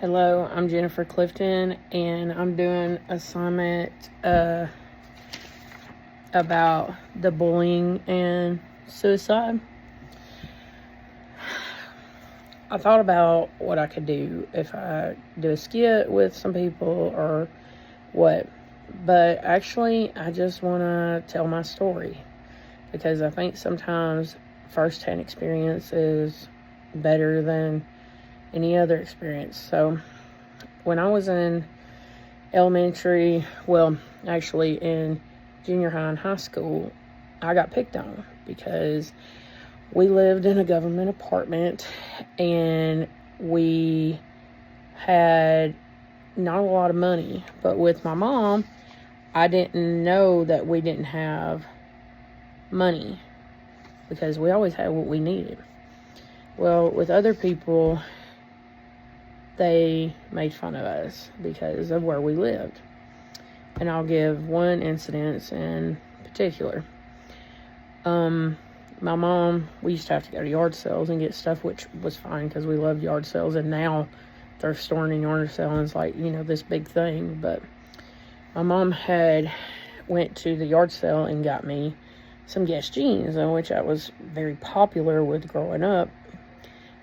Hello, I'm Jennifer Clifton, and I'm doing a summit about the bullying and suicide. I thought about what I could do if I do a skit with some people or what, but actually I just want to tell my story because I think sometimes firsthand experience is better than any other experience. So when I was in elementary, well, actually in junior high and high school, I got picked on because we lived in a government apartment and we had not a lot of money. But with my mom, I didn't know that we didn't have money because we always had what we needed. Well, with other people, they made fun of us because of where we lived. And I'll give one incident in particular. My mom, we used to have to go to yard sales and get stuff, which was fine because we loved yard sales. And now they're storing in yard sales and it's like, this big thing. But my mom had went to the yard sale and got me some Guess jeans, in which I was very popular with growing up.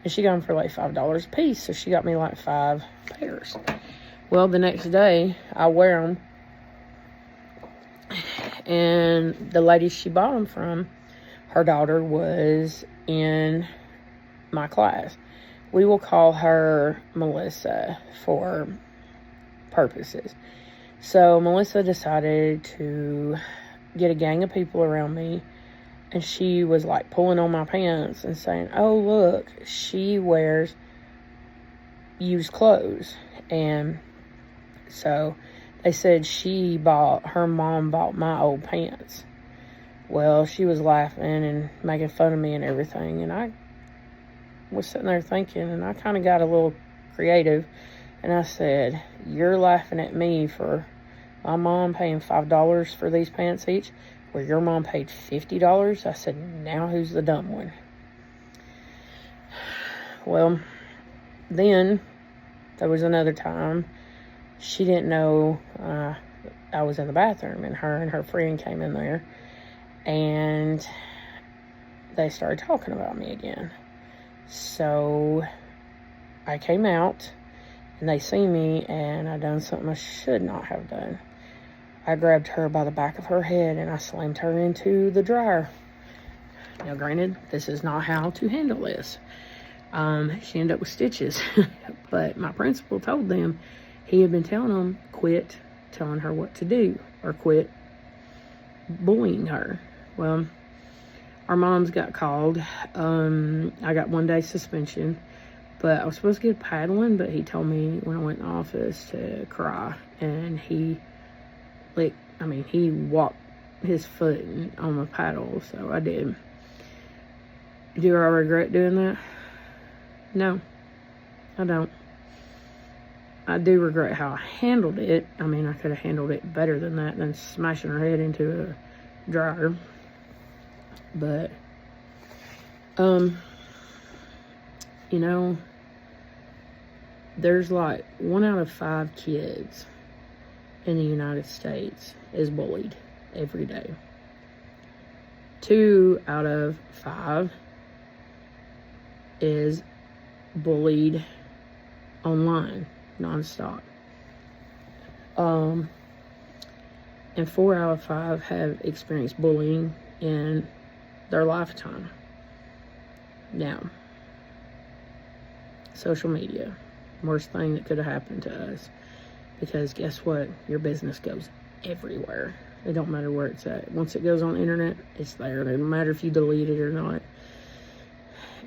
And she got them for like $5 a piece. So she got me like 5 pairs. Well, the next day, I wear them. And the lady she bought them from, her daughter was in my class. We will call her Melissa for purposes. So Melissa decided to get a gang of people around me. And she was like pulling on my pants and saying, "Oh, look, she wears used clothes." And so they said her mom bought my old pants. Well, she was laughing and making fun of me and everything. And I was sitting there thinking, and I kind of got a little creative. And I said, "You're laughing at me for my mom paying $5 for these pants each, where your mom paid $50. I said, "Now who's the dumb one?" Well, then there was another time. She didn't know I was in the bathroom, and her friend came in there, and they started talking about me again. So I came out, and they see me, and I done something I should not have done. I grabbed her by the back of her head and I slammed her into the dryer. Now, granted, this is not how to handle this. She ended up with stitches. But my principal told them he had been telling them, quit telling her what to do or quit bullying her. Well, our moms got called. I got 1 day suspension. But I was supposed to get paddling, but he told me when I went in the office to cry. And he walked his foot on the paddle, so I did. Do I regret doing that? No, I don't. I do regret how I handled it. I could have handled it better than that, than smashing her head into a dryer. But, there's like 1 out of 5 kids in the United States is bullied every day. 2 out of 5 is bullied online nonstop. And 4 out of 5 have experienced bullying in their lifetime. Now, social media, worst thing that could have happened to us. Because guess what? Your business goes everywhere. It don't matter where it's at. Once it goes on the internet, it's there. It doesn't matter if you delete it or not.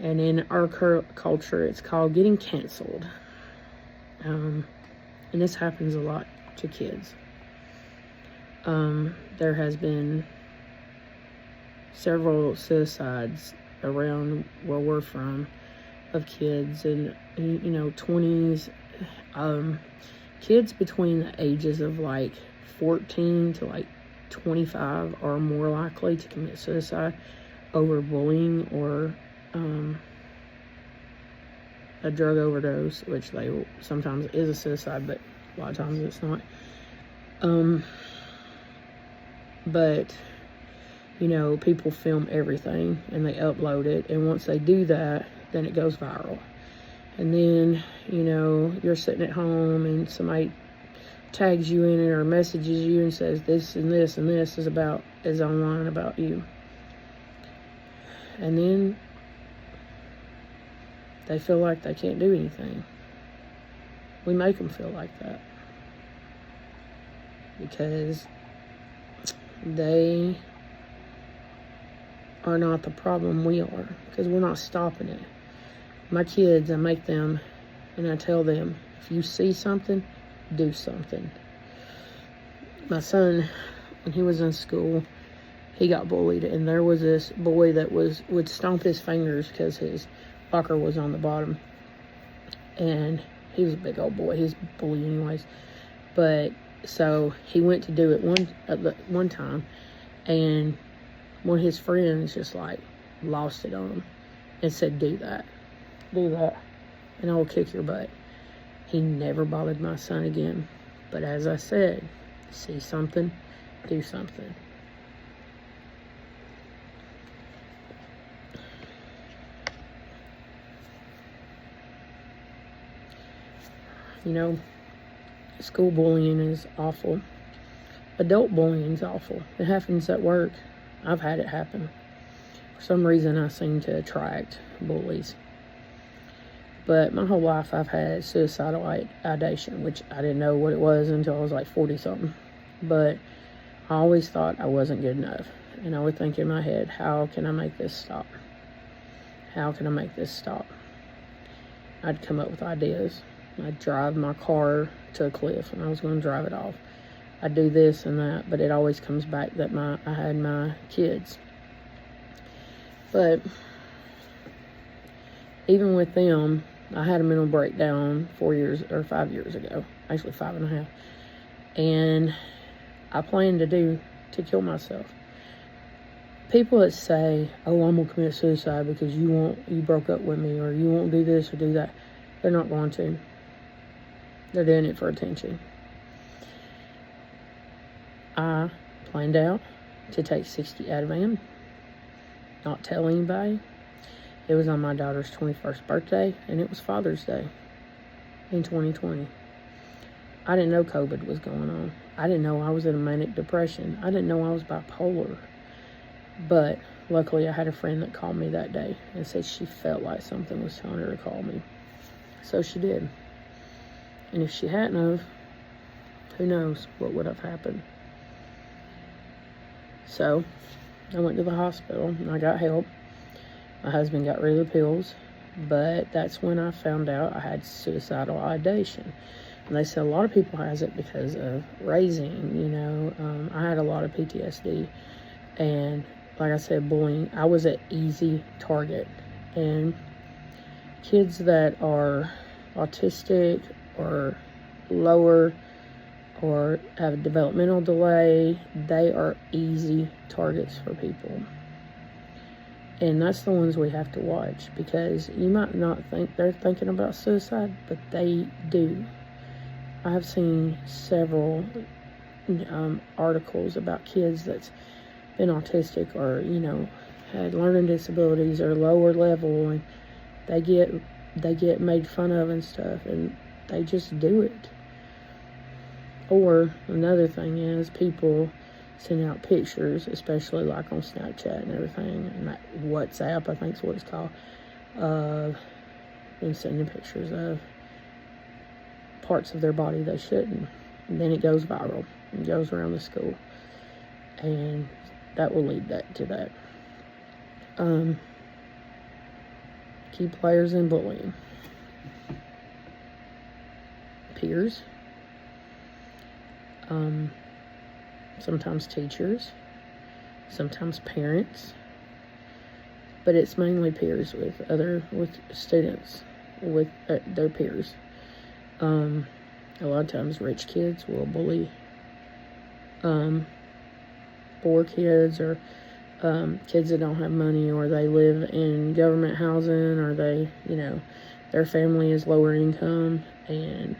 And in our culture, it's called getting canceled. And this happens a lot to kids. There has been several suicides around where we're from of kids in 20s. Kids between the ages of like 14 to like 25 are more likely to commit suicide over bullying or a drug overdose, which they sometimes is a suicide, but a lot of times it's not. But, you know, people film everything and they upload it. And once they do that, then it goes viral. And then, you know, you're sitting at home and somebody tags you in it or messages you and says this and this and this is online about you. And then they feel like they can't do anything. We make them feel like that. Because they are not the problem, we are. Because we're not stopping it. My kids, I make them, and I tell them, if you see something, do something. My son, when he was in school, he got bullied, and there was this boy that would stomp his fingers because his locker was on the bottom. And he was a big old boy. He was bullied anyways. But so he went to do it one time, and one of his friends just like lost it on him and said, do that, and I will kick your butt. He never bothered my son again. But as I said, see something, do something. You know, school bullying is awful. Adult bullying is awful. It happens at work. I've had it happen. For some reason, I seem to attract bullies. But my whole life, I've had suicidal ideation, which I didn't know what it was until I was like 40-something. But I always thought I wasn't good enough. And I would think in my head, how can I make this stop? How can I make this stop? I'd come up with ideas. I'd drive my car to a cliff and I was going to drive it off. I'd do this and that, but it always comes back that I had my kids. But even with them, I had a mental breakdown 5 years ago, actually 5.5. And I planned to kill myself. People that say, oh, I'm going to commit suicide because you broke up with me, or you won't do this or do that, they're not going to. They're doing it for attention. I planned out to take 60 Ativan, not tell anybody. It was on my daughter's 21st birthday, and it was Father's Day in 2020. I didn't know COVID was going on. I didn't know I was in a manic depression. I didn't know I was bipolar. But luckily, I had a friend that called me that day and said she felt like something was telling her to call me. So she did. And if she hadn't have, who knows what would have happened. So I went to the hospital and I got help. My husband got rid of the pills, but that's when I found out I had suicidal ideation. And they said a lot of people has it because of raising, you know. I had a lot of PTSD, and like I said, bullying. I was an easy target, and kids that are autistic or lower or have a developmental delay, they are easy targets for people. And that's the ones we have to watch, because you might not think they're thinking about suicide, but they do. I've seen several articles about kids that's been autistic or, you know, had learning disabilities or lower level, and they get made fun of and stuff, and they just do it. Or another thing is people send out pictures, especially like on Snapchat and everything, and that WhatsApp, I think is what it's called, and sending pictures of parts of their body they shouldn't. And then it goes viral and goes around the school. And that will lead to that. Key players in bullying. Peers. Sometimes teachers. Sometimes parents. But it's mainly peers with students, with their peers. A lot of times rich kids will bully poor kids, or kids that don't have money, or they live in government housing, or they their family is lower income and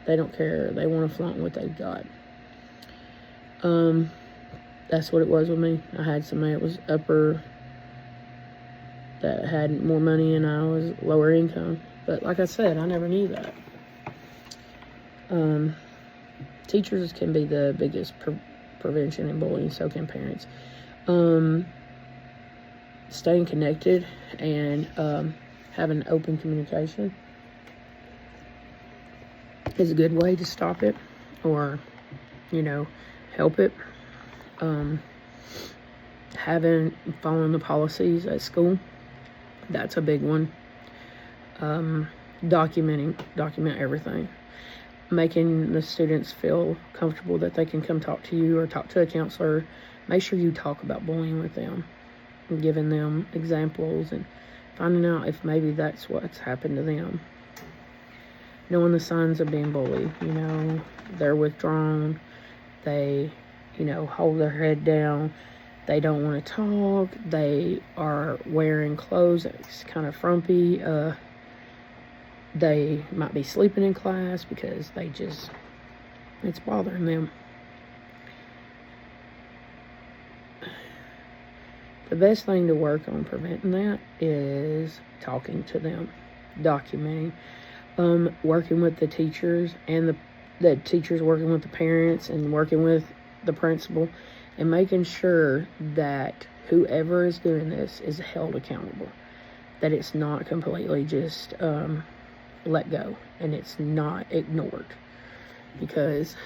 they don't care. They want to flaunt what they've got. That's what it was with me. I had somebody that was upper, that had more money, and I was lower income. But like I said, I never knew that. Teachers can be the biggest prevention in bullying, so can parents. Staying connected and having open communication is a good way to stop it or, help it. Following the policies at school, that's a big one. Document everything. Making the students feel comfortable that they can come talk to you or talk to a counselor. Make sure you talk about bullying with them, and giving them examples and finding out if maybe that's what's happened to them. Knowing the signs of being bullied, they're withdrawn, they, hold their head down, they don't want to talk, they are wearing clothes that's kind of frumpy, they might be sleeping in class because it's bothering them. The best thing to work on preventing that is talking to them, documenting, working with the teachers and the teachers working with the parents and working with the principal and making sure that whoever is doing this is held accountable, that it's not completely just let go and it's not ignored, because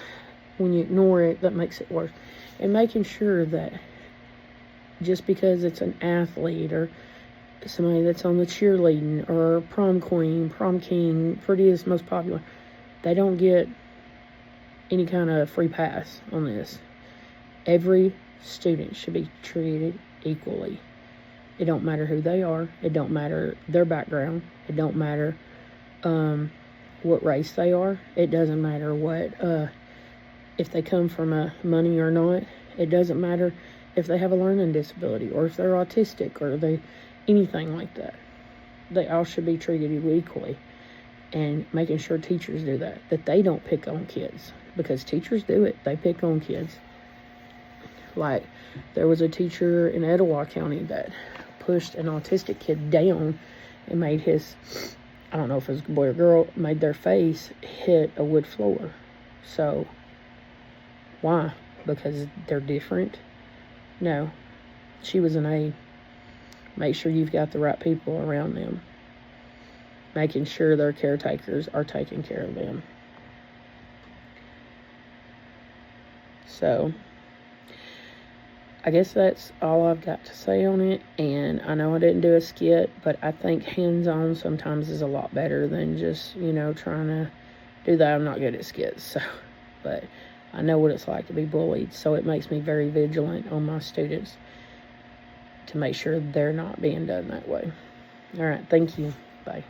when you ignore it, that makes it worse. And making sure that just because it's an athlete or somebody that's on the cheerleading or prom queen, prom king, prettiest, most popular, they don't get any kind of free pass on this. Every student should be treated equally. It don't matter who they are. It don't matter their background. It don't matter what race they are. It doesn't matter what if they come from money or not. It doesn't matter if they have a learning disability or if they're autistic or anything like that. They all should be treated equally, and making sure teachers do that they don't pick on kids, because teachers do it. They pick on kids. Like, there was a teacher in Etowah County that pushed an autistic kid down and made I don't know if it was a boy or girl, made their face hit a wood floor. So, why? Because they're different? No. She was an aide. Make sure you've got the right people around them. Making sure their caretakers are taking care of them. So, I guess that's all I've got to say on it. And I know I didn't do a skit, but I think hands-on sometimes is a lot better than just, trying to do that. I'm not good at skits, so, but I know what it's like to be bullied, so it makes me very vigilant on my students to make sure they're not being done that way. All right, thank you. Bye.